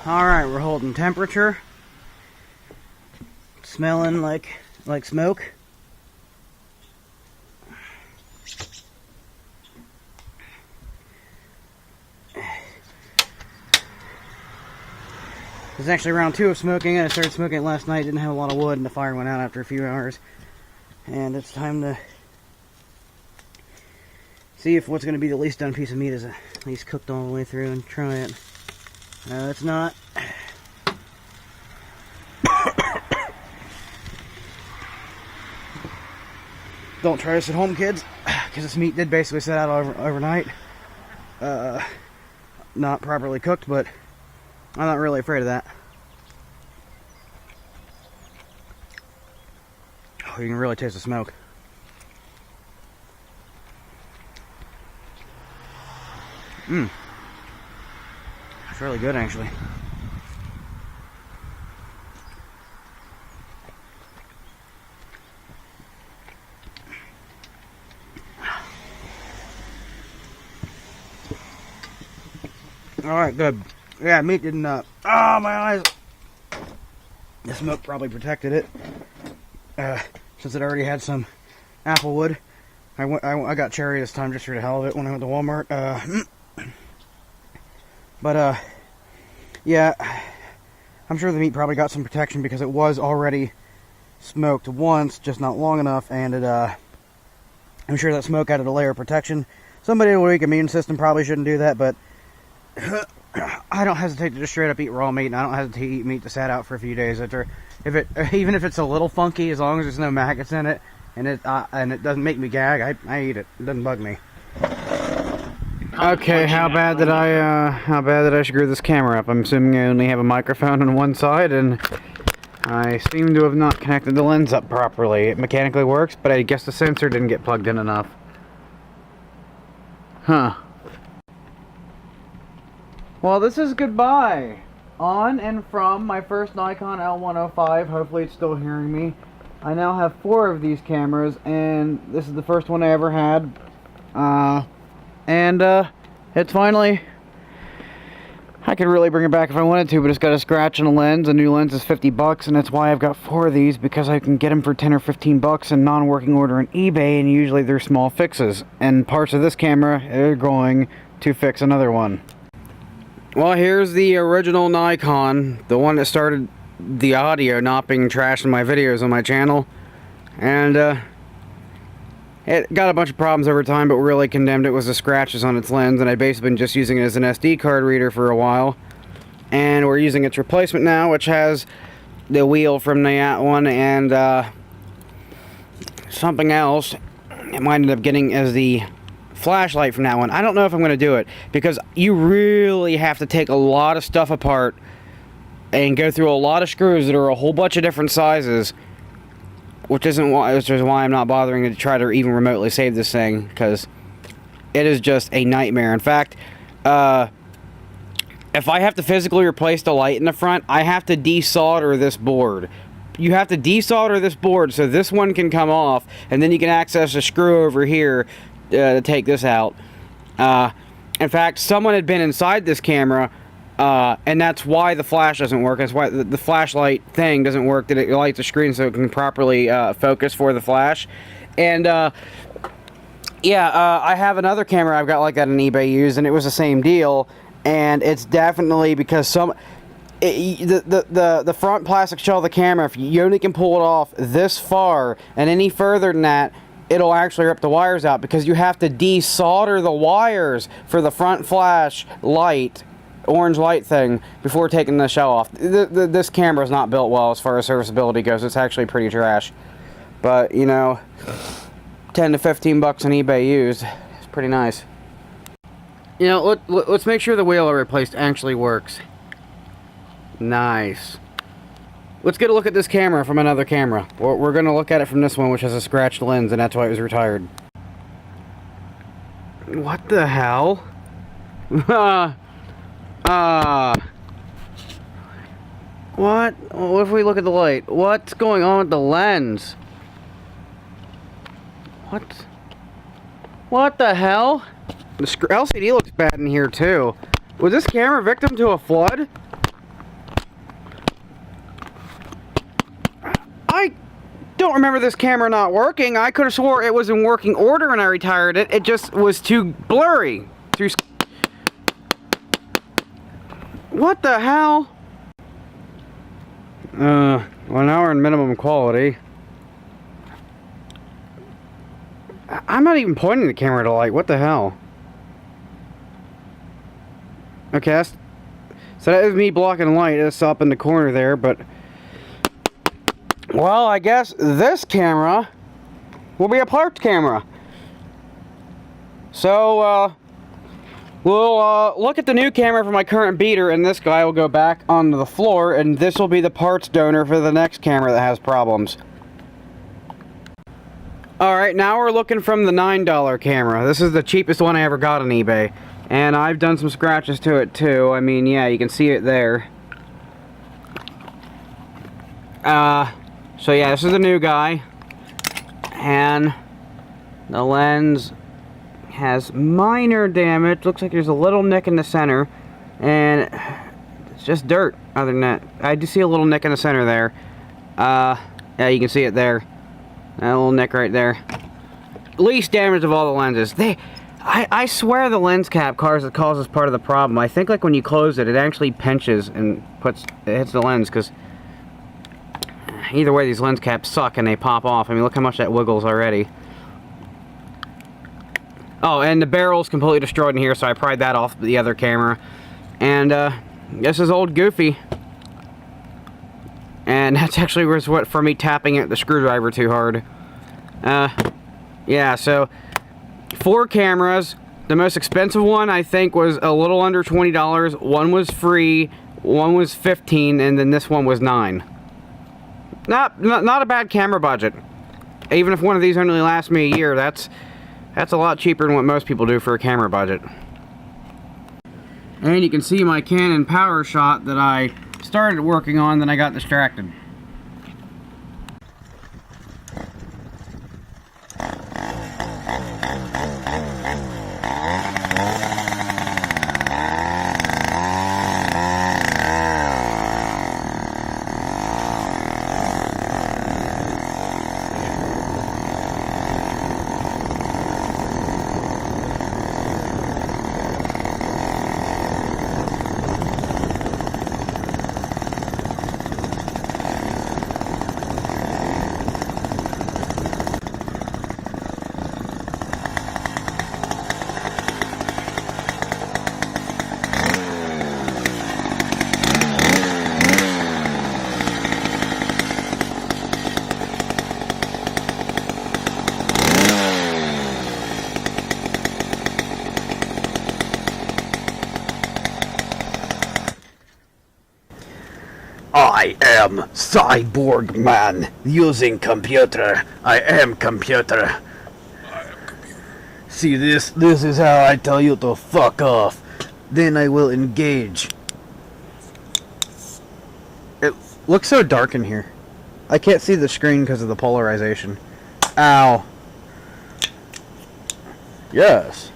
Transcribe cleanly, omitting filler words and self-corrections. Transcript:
Alright, we're holding temperature. Smelling like smoke. This is actually round 2 of smoking. I started smoking it last night, didn't have a lot of wood, and the fire went out after a few hours. And it's time to see if what's going to be the least done piece of meat is at least cooked all the way through and try it. No, it's not. Don't try this at home, kids, because this meat did basically sit out overnight. Not properly cooked, but I'm not really afraid of that. Oh, you can really taste the smoke. It's really good, actually. Alright, good. Yeah, meat didn't, oh, my eyes! The smoke probably protected it. Since it already had some apple wood. I got cherry this time just for the hell of it when I went to Walmart. Yeah, I'm sure the meat probably got some protection because it was already smoked once, just not long enough, and I'm sure that smoke added a layer of protection. Somebody with a weak immune system probably shouldn't do that, but I don't hesitate to just straight up eat raw meat, and I don't hesitate to eat meat that sat out for a few days after. Even if it's a little funky, as long as there's no maggots in it, and it doesn't make me gag, I eat it. It doesn't bug me. Okay, how bad did I screw this camera up? I'm assuming I only have a microphone on one side, and I seem to have not connected the lens up properly. It mechanically works, but I guess the sensor didn't get plugged in enough. Huh. Well, this is goodbye. On and from my first Nikon L105. Hopefully it's still hearing me. I now have 4 of these cameras, and this is the first one I ever had. It's finally... I could really bring it back if I wanted to, but it's got a scratch and a lens. A new lens is $50, and that's why I've got 4 of these, because I can get them for 10 or 15 bucks in non-working order on eBay, and usually they're small fixes. And parts of this camera are going to fix another one. Well, here's the original Nikon, the one that started the audio not being trashed in my videos on my channel. And, it got a bunch of problems over time, but really condemned it was the scratches on its lens, and I'd basically been just using it as an SD card reader for a while. And we're using its replacement now, which has the wheel from that one, and, something else it might end up getting as the flashlight from that one. I don't know if I'm going to do it, because you really have to take a lot of stuff apart and go through a lot of screws that are a whole bunch of different sizes, which is why I'm not bothering to try to even remotely save this thing, because it is just a nightmare. In fact, if I have to physically replace the light in the front, I have to desolder this board. You have to desolder this board so this one can come off, and then you can access a screw over here to take this out. In fact, someone had been inside this camera, and that's why the flash doesn't work. That's why the flashlight thing doesn't work, that it lights the screen so it can properly focus for the flash. And yeah, I have another camera I've got like that on eBay used, and it was the same deal. And it's definitely because the front plastic shell of the camera, if you only can pull it off this far, and any further than that, it'll actually rip the wires out, because you have to desolder the wires for the front flash light, orange light thing, before taking the shell off. This camera is not built well as far as serviceability goes. It's actually pretty trash. But, you know, 10 to 15 bucks on eBay used. It's pretty nice. You know, let's make sure the wheel I replaced actually works. Nice. Let's get a look at this camera from another camera. We're going to look at it from this one, which has a scratched lens, and that's why it was retired. What the hell? What? What if we look at the light? What's going on with the lens? What the hell? The LCD looks bad in here, too. Was this camera victim to a flood? don't remember this camera not working. I could have swore it was in working order when I retired it. It just was too blurry. What the hell? Well, now we're in minimum quality. I'm not even pointing the camera to light. What the hell? Okay, so that is me blocking light. It's up in the corner there, but... Well, I guess this camera will be a parked camera. So, we'll look at the new camera for my current beater, and this guy will go back onto the floor, and this will be the parts donor for the next camera that has problems. Alright, now we're looking from the $9 camera. This is the cheapest one I ever got on eBay. And I've done some scratches to it too. I mean, yeah, you can see it there. So yeah, this is the new guy. And the lens has minor damage. Looks like there's a little nick in the center. And it's just dirt, other than that. I do see a little nick in the center there. Yeah, you can see it there. That little nick right there. Least damage of all the lenses. I swear the lens cap causes part of the problem. I think like when you close it, it actually pinches and it hits the lens, because either way these lens caps suck and they pop off. I mean, look how much that wiggles already. Oh, and the barrel's completely destroyed in here, so I pried that off the other camera. And this is old Goofy. And that's actually was what for me tapping at the screwdriver too hard. Yeah, so 4 cameras. The most expensive one I think was a little under $20. One was free, one was $15, and then this one was $9. Not a bad camera budget. Even if one of these only lasts me a year, that's a lot cheaper than what most people do for a camera budget. And you can see my Canon power shot that I started working on, then I got distracted. I am cyborg man using computer. I am computer. See this is how I tell you to fuck off. Then I will engage. It looks so dark in here. I can't see the screen because of the polarization. Ow. Yes.